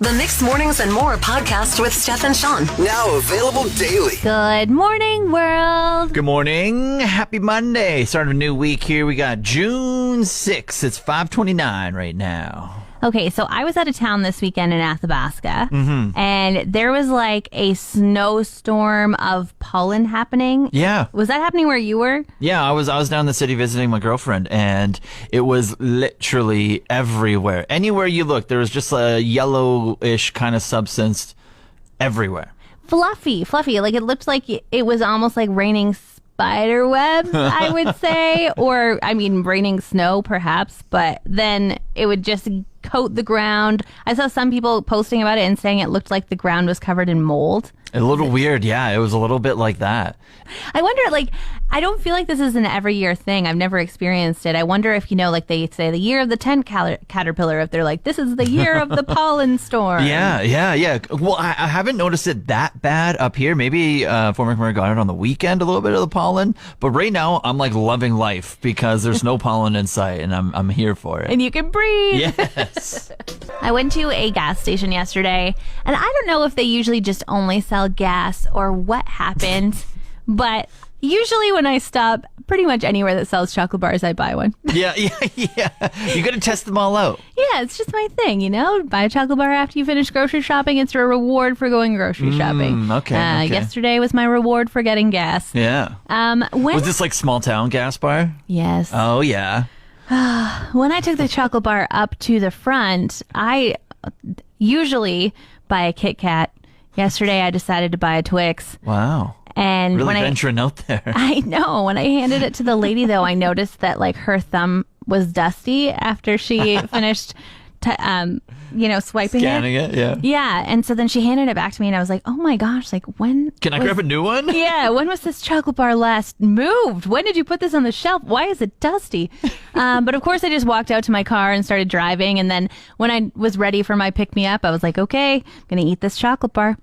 The Mixed Mornings and More podcast with Steph and Shawn. Now available daily. Good morning, world. Good morning. Happy Monday. Start of a new week here. We got June 6th. It's 5:29 right now. Okay, so I was out of town this weekend in Athabasca, and there was like a snowstorm of pollen happening. Yeah. Was that happening where you were? Yeah, I was down in the city visiting my girlfriend, and it was literally everywhere. Anywhere you look, there was just a yellowish kind of substance everywhere. Fluffy. Like it looked like it was almost like raining spider webs, I would say. Or, I mean, raining snow perhaps, but then it would just coat the ground. I saw some people posting about it and saying it looked like the ground was covered in mold. A little weird, yeah. It was a little bit like that. I wonder, like, I don't feel like this is an every year thing. I've never experienced it. I wonder if, like they say the year of the tent caterpillar, if they're like, this is the year of the pollen storm. Yeah. Well, I haven't noticed it that bad up here. Maybe Fort McMurray got it on the weekend, a little bit of the pollen. But right now, I'm like loving life because there's no pollen in sight, and I'm here for it. And you can breathe. Yes. I went to a gas station yesterday, and I don't know if they usually just only sell gas or what happened, but usually when I stop pretty much anywhere that sells chocolate bars, I buy one. Yeah. You got to test them all out. Yeah, it's just my thing, buy a chocolate bar after you finish grocery shopping. It's a reward for going grocery shopping. Okay. Yesterday was my reward for getting gas. Yeah. Was this like small town gas bar? Yes. Oh, yeah. When I took the chocolate bar up to the front, I usually buy a Kit Kat. Yesterday, I decided to buy a Twix. Wow. And really when venturing out there. I know. When I handed it to the lady, though, I noticed that like her thumb was dusty after she finished, swiping Scanning it, yeah. Yeah. And so then she handed it back to me, and I was like, oh my gosh, like when? Can I grab a new one? Yeah. When was this chocolate bar last moved? When did you put this on the shelf? Why is it dusty? But of course, I just walked out to my car and started driving. And then when I was ready for my pick me up, I was like, okay, I'm going to eat this chocolate bar.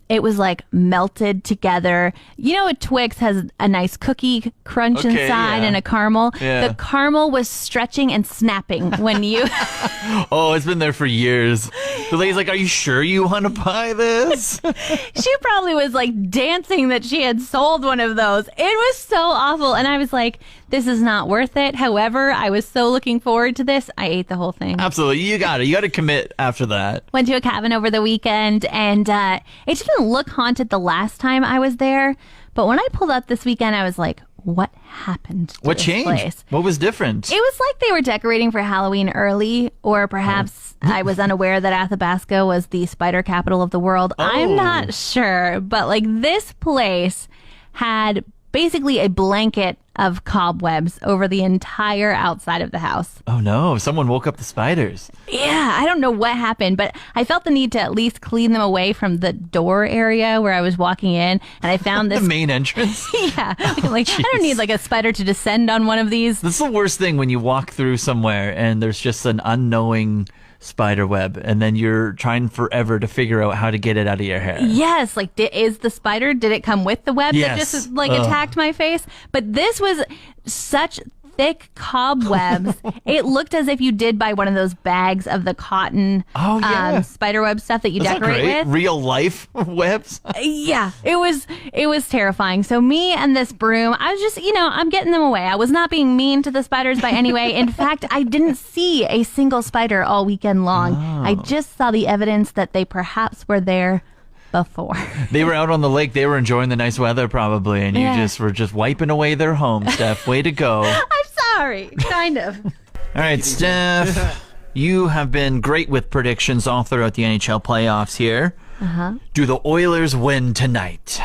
It was like melted together. A Twix has a nice cookie crunch inside and a caramel. Yeah. The caramel was stretching and snapping when you... Oh, it's been there for years. The lady's like, are you sure you want to buy this? She probably was like dancing that she had sold one of those. It was so awful. And I was like, this is not worth it. However, I was so looking forward to this. I ate the whole thing. Absolutely. You got it. You got to commit after that. Went to a cabin over the weekend, and it didn't look haunted the last time I was there. But when I pulled up this weekend, I was like, what happened to What this changed? place? What was different? It was like they were decorating for Halloween early, or perhaps I was unaware that Athabasca was the spider capital of the world. I'm not sure, but like this place had basically a blanket of cobwebs over the entire outside of the house. Oh no, someone woke up the spiders. Yeah, I don't know what happened, but I felt the need to at least clean them away from the door area where I was walking in, and I found this... The main entrance? Yeah, like I don't need like a spider to descend on one of these. This is the worst thing when you walk through somewhere and there's just an unknowing spider web, and then you're trying forever to figure out how to get it out of your hair. Yes, like is the spider, did it come with the web that just like attacked my face? But this was such thick cobwebs. It looked as if you did buy one of those bags of the cotton spider web stuff that you decorate with. Real life webs. Yeah, it was terrifying. So me and this broom, I was just, I'm getting them away. I was not being mean to the spiders by any way. In fact, I didn't see a single spider all weekend long. I just saw the evidence that they perhaps were there before. They were out on the lake. They were enjoying the nice weather probably, and you just were just wiping away their home, Steph. Way to go. I'm sorry. Kind of. All right, Steph. You have been great with predictions all throughout the NHL playoffs here. Do the Oilers win tonight?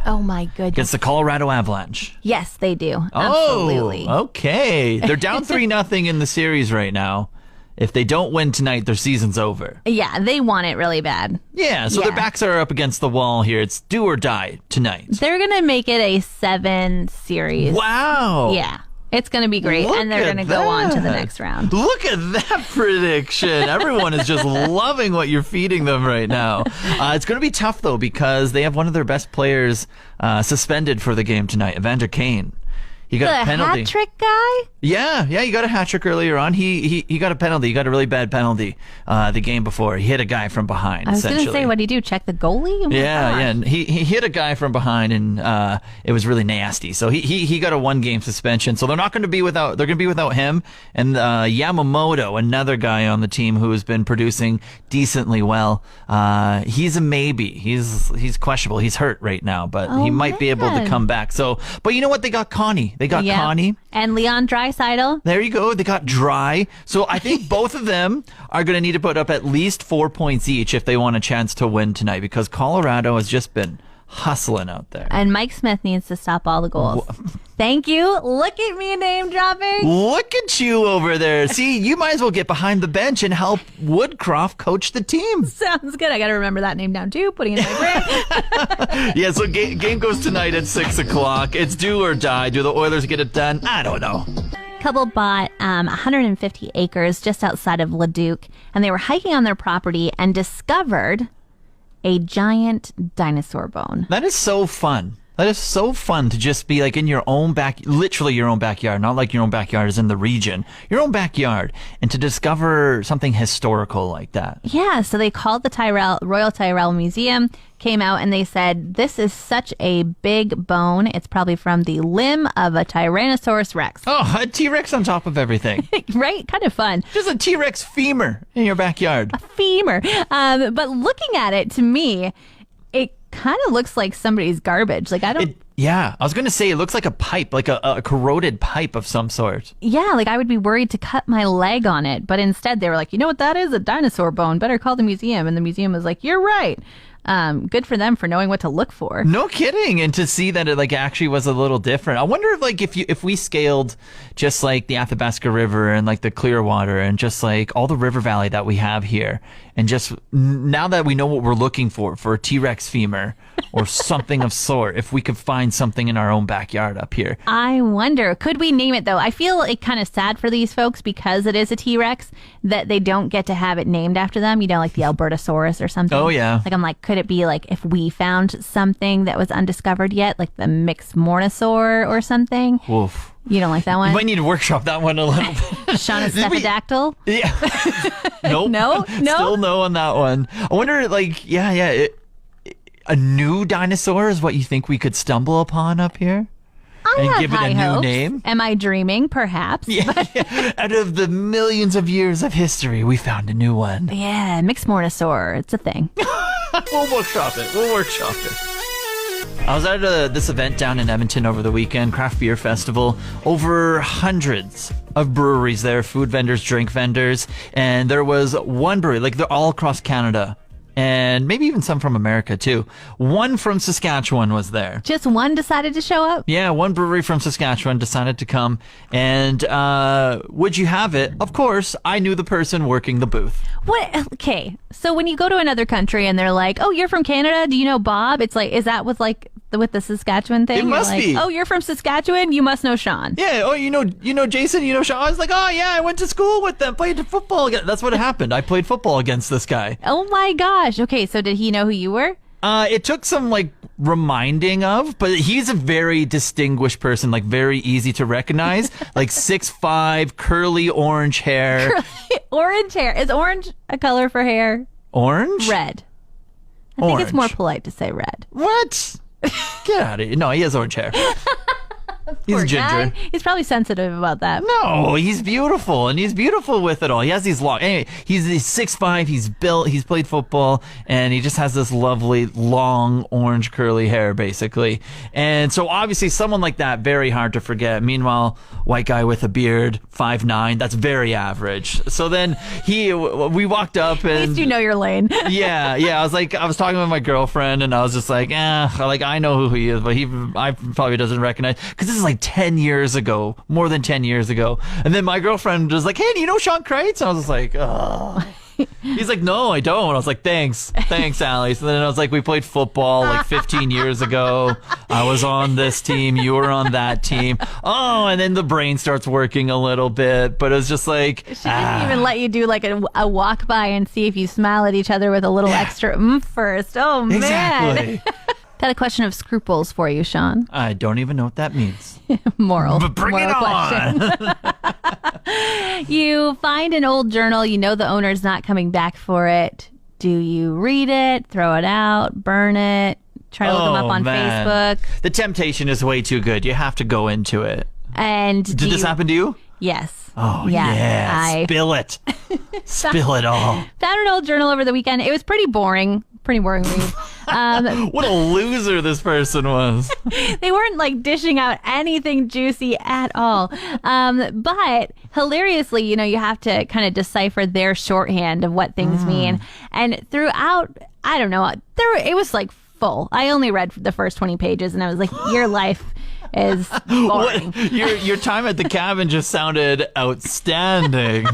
Oh, my goodness. Against the Colorado Avalanche. Yes, they do. Absolutely. Oh, okay. They're down 3-0 in the series right now. If they don't win tonight, their season's over. Yeah, they want it really bad. Yeah, so their backs are up against the wall here. It's do or die tonight. They're going to make it a 7 series. Wow. Yeah. It's going to be great, and they're going to go on to the next round. Look at that prediction. Everyone is just loving what you're feeding them right now. It's going to be tough, though, because they have one of their best players suspended for the game tonight, Evander Kane. He got a penalty. hat trick guy? Yeah, he got a hat trick earlier on. He got a penalty. He got a really bad penalty the game before. He hit a guy from behind, I was going essentially. to say, what did he do? Check the goalie? Oh my gosh. And he hit a guy from behind, and it was really nasty. So he got a 1-game suspension. So they're not going to be without. They're going to be without him and Yamamoto, another guy on the team who has been producing decently well. He's a maybe. He's questionable. He's hurt right now, but he might be able to come back. So, but you know what? They got Connie. They got Connie. And Leon Draisaitl. There you go. They got Dry. So I think both of them are going to need to put up at least 4 points each if they want a chance to win tonight, because Colorado has just been hustling out there. And Mike Smith needs to stop all the goals. Thank you. Look at me name dropping. Look at you over there. See, you might as well get behind the bench and help Woodcroft coach the team. Sounds good. I got to remember that name down too, putting it in my brain. Yeah, so game goes tonight at 6 o'clock. It's do or die. Do the Oilers get it done? I don't know. Couple bought 150 acres just outside of Leduc, and they were hiking on their property and discovered a giant dinosaur bone. That is so fun. That is so fun to just be like in your own literally your own backyard, not like your own backyard is in the region, your own backyard, and to discover something historical like that. Yeah, so they called the Royal Tyrrell Museum, came out, and they said, this is such a big bone. It's probably from the limb of a Tyrannosaurus Rex. Oh, a T-Rex on top of everything. Right? Kind of fun. Just a T-Rex femur in your backyard. A femur. But looking at it, to me, it kind of looks like somebody's garbage. Like, I don't... Yeah, I was going to say it looks like a pipe, like a corroded pipe of some sort. Yeah, like I would be worried to cut my leg on it. But instead they were like, you know what that is? A dinosaur bone. Better call the museum. And the museum was like, you're right. Good for them for knowing what to look for. No kidding. And to see that it like actually was a little different. I wonder if like if we scaled just like the Athabasca River and like the Clearwater and just like all the river valley that we have here, and just now that we know what we're looking for a T-Rex femur or something of sort, if we could find something in our own backyard up here. I wonder, could we name it though? I feel like kind of sad for these folks because it is a T-Rex that they don't get to have it named after them, you know, like the Albertosaurus or something. Oh yeah. Like I'm like, could it be like if we found something that was undiscovered yet, like the mixed Mornosaur or something? Woof. You don't like that one? You might need to workop that one a little bit. Shawn a Stephadactyl? Yeah. Nope. No? Still no on that one. I wonder, like, a new dinosaur is what you think we could stumble upon up here? I and have give it high a new hopes. name? Am I dreaming? Perhaps. Yeah. Out of the millions of years of history, we found a new one. Yeah, mixed Mornosaur. It's a thing. We'll workshop it. I was at this event down in Edmonton over the weekend, craft beer festival. Over hundreds of breweries there, food vendors, drink vendors, and there was one brewery, like they're all across Canada, and maybe even some from America too. One from Saskatchewan was there. Just one decided to show up? Yeah, one brewery from Saskatchewan decided to come, and would you have it? Of course, I knew the person working the booth. What? Okay, so when you go to another country and they're like, "Oh, you're from Canada? Do you know Bob?" It's like, is that with the Saskatchewan thing? It must like, be. Oh, you're from Saskatchewan? You must know Shawn. Yeah. Oh, you know Jason. You know Shawn. I was like, oh yeah, I went to school with them. Played football. That's what happened. I played football against this guy. Oh my gosh. Okay, so did he know who you were? It took some like reminding of, but he's a very distinguished person, like very easy to recognize. Like 6'5", curly orange hair. Orange hair. Is orange a color for hair? Orange? Red. I think it's Orange. more polite to say red. What? Get out of here. No, he has orange hair. He's Poor ginger. guy. He's probably sensitive about that. No, he's beautiful, and he's beautiful with it all. He has these long. Anyway, he's 6'5". He's built. He's played football, and he just has this lovely long orange curly hair, basically. And so, obviously, someone like that, very hard to forget. Meanwhile, white guy with a beard, 5'9". That's very average. So then we walked up, and At least you know your lane. yeah. I was talking with my girlfriend, and I was just like, I know who he is, but I probably doesn't recognize, because this is like 10 years ago, more than 10 years ago. And then my girlfriend was like, hey, do you know Shawn Kreitz? And I was just like, oh. He's like, no, I don't. I was like, thanks, Allie. So then I was like, we played football like 15 years ago. I was on this team. You were on that team. Oh, and then the brain starts working a little bit. But it was just like, She didn't even let you do like a walk by and see if you smile at each other with a little extra first. Oh, man. exactly. Got a question of scruples for you, Shawn. I don't even know what that means. Moral. But bring it question. on. You find an old journal. You know the owner's not coming back for it. Do you read it, throw it out, burn it, try to look them up on Facebook? The temptation is way too good. You have to go into it. And Did this happen to you? Yes. Oh, yeah. Spill it. Spill it all. Found an old journal over the weekend. It was pretty boring. Pretty boring read. What a loser this person was. They weren't like dishing out anything juicy at all. But hilariously, you have to kind of decipher their shorthand of what things mean. And throughout, I don't know, it was like full. I only read the first 20 pages and I was like, your life is boring. Your time at the cabin just sounded outstanding.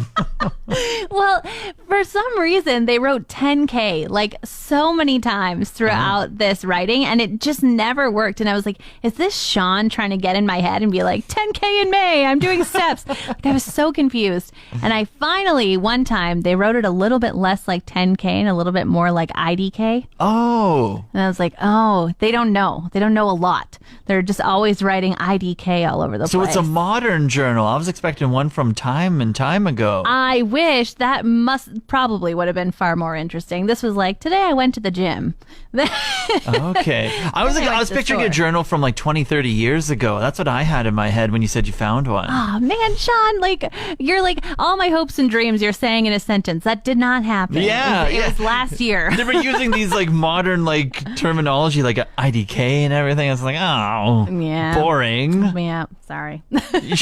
Well, for some reason, they wrote 10K like so many times throughout this writing, and it just never worked. And I was like, is this Shawn trying to get in my head and be like, 10K in May, I'm doing steps? Like, I was so confused. And I finally, one time, they wrote it a little bit less like 10K and a little bit more like IDK. Oh. And I was like, oh, they don't know. They don't know a lot. They're just always writing IDK all over the place. So it's a modern journal. I was expecting one from time and time ago. I wish. That probably would have been far more interesting. This was like, today I went to the gym. Okay. I was picturing a journal from like 20, 30 years ago. That's what I had in my head when you said you found one. Oh, man, Shawn, you're like, all my hopes and dreams you're saying in a sentence. That did not happen. Yeah. It was last year. They were using these like modern like terminology like IDK and everything. I was like, oh, yeah, boring. Yeah, sorry. You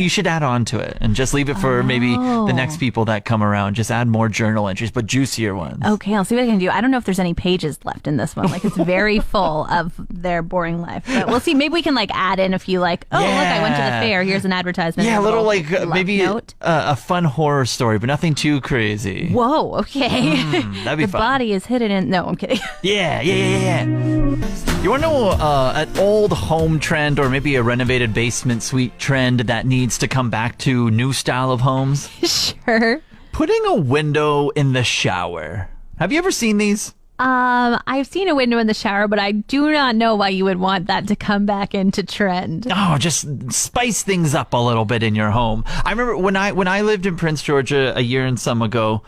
should add on to it and just leave it for maybe the next people that come around. Just add more journal entries, but juicier ones. Okay, I'll see what I can do. I don't know if there's any pages left in this one. Like, it's very full of their boring life. But we'll see. Maybe we can add in a few look, I went to the fair. Here's an advertisement. Yeah, a little maybe a fun horror story, but nothing too crazy. Whoa, okay. That'd be the fun. Body is hidden in... No, I'm kidding. Yeah. You want to know an old home trend or maybe a renovated basement suite trend that needs to come back to new style of homes? Sure. Putting a window in the shower. Have you ever seen these? I've seen a window in the shower, but I do not know why you would want that to come back into trend. Oh, just spice things up a little bit in your home. I remember when I lived in Prince Georgia a year and some ago,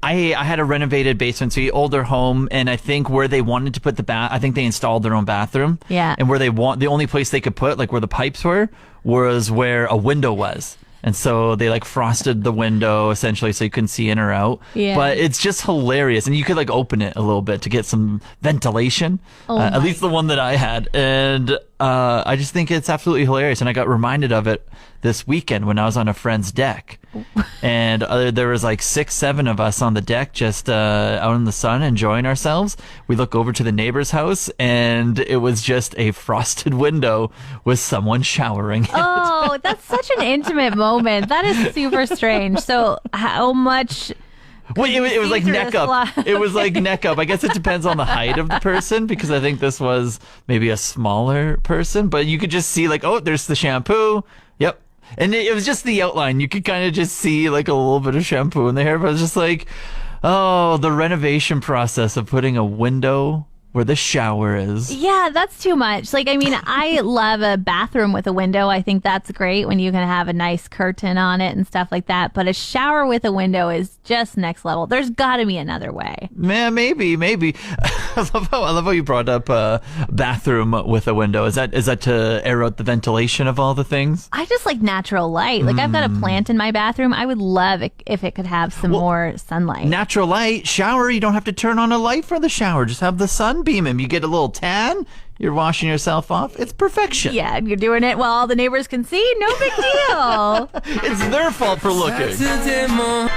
I had a renovated basement suite, older home, and I think where they wanted to put I think they installed their own bathroom. Yeah. And where the only place they could put, like where the pipes were, was where a window was. And so they like frosted the window essentially so you couldn't see in or out. Yeah. But it's just hilarious. And you could like open it a little bit to get some ventilation. At least the one that I had. And I just think it's absolutely hilarious. And I got reminded of it this weekend when I was on a friend's deck. And there was like 6, 7 of us on the deck just out in the sun enjoying ourselves. We look over to the neighbor's house and it was just a frosted window with someone showering. Oh, that's such an intimate moment. That is super strange. So how much... Well, it was like neck up. It was like neck up. I guess it depends on the height of the person because I think this was maybe a smaller person, but you could just see like, oh, there's the shampoo. Yep. And it was just the outline. You could kind of just see like a little bit of shampoo in the hair, but it was just like, oh, the renovation process of putting a window where the shower is. Yeah, that's too much. Like, I mean, I love a bathroom with a window. I think that's great when you can have a nice curtain on it and stuff like that. But a shower with a window is just next level. There's got to be another way. Man, maybe. I love how you brought up a bathroom with a window. Is that to air out the ventilation of all the things? I just like natural light. Like, I've got a plant in my bathroom. I would love it if it could have some more sunlight. Natural light, shower, you don't have to turn on a light for the shower. Just have the sun beam him. You get a little tan. You're washing yourself off. It's perfection. Yeah, you're doing it while all the neighbors can see. No big deal. It's their fault for looking.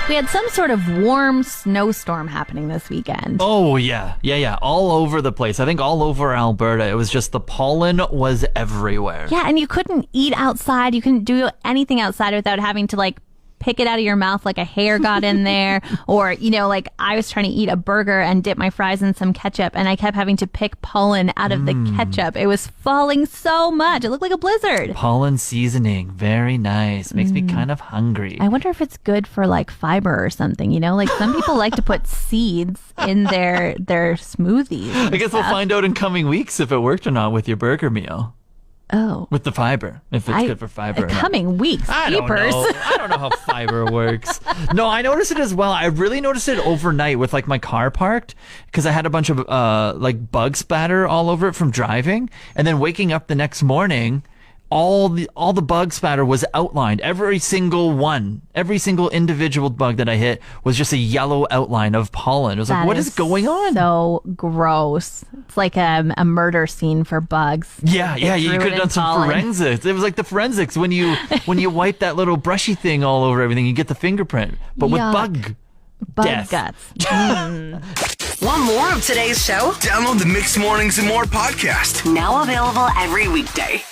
We had some sort of warm snowstorm happening this weekend. Oh, yeah. All over the place. I think all over Alberta. It was just the pollen was everywhere. Yeah, and you couldn't eat outside. You couldn't do anything outside without having to, like, pick it out of your mouth like a hair got in there. Or, you know, like I was trying to eat a burger and dip my fries in some ketchup, and I kept having to pick pollen out of the ketchup. It was falling so much. It looked like a blizzard. Pollen seasoning. Very nice. Makes me kind of hungry. I wonder if it's good for like fiber or something, you know? Like some people like to put seeds in their smoothies. I guess we'll find out in coming weeks if it worked or not with your burger meal. Oh. With the fiber, if it's good for fiber. Or not. Coming weeks. I don't Jeepers. know. I don't know how fiber works. No, I noticed it as well. I really noticed it overnight with like my car parked because I had a bunch of like bug spatter all over it from driving, and then waking up the next morning. All the bug spatter was outlined. Every single one, every single individual bug that I hit was just a yellow outline of pollen. It was like, what is going on? So gross. It's like a murder scene for bugs. Yeah, you could have done some forensics. It was like the forensics when you wipe that little brushy thing all over everything, you get the fingerprint, but with bug death. Guts. Want more of today's show? Download the Mixed Mornings and More podcast. Now available every weekday.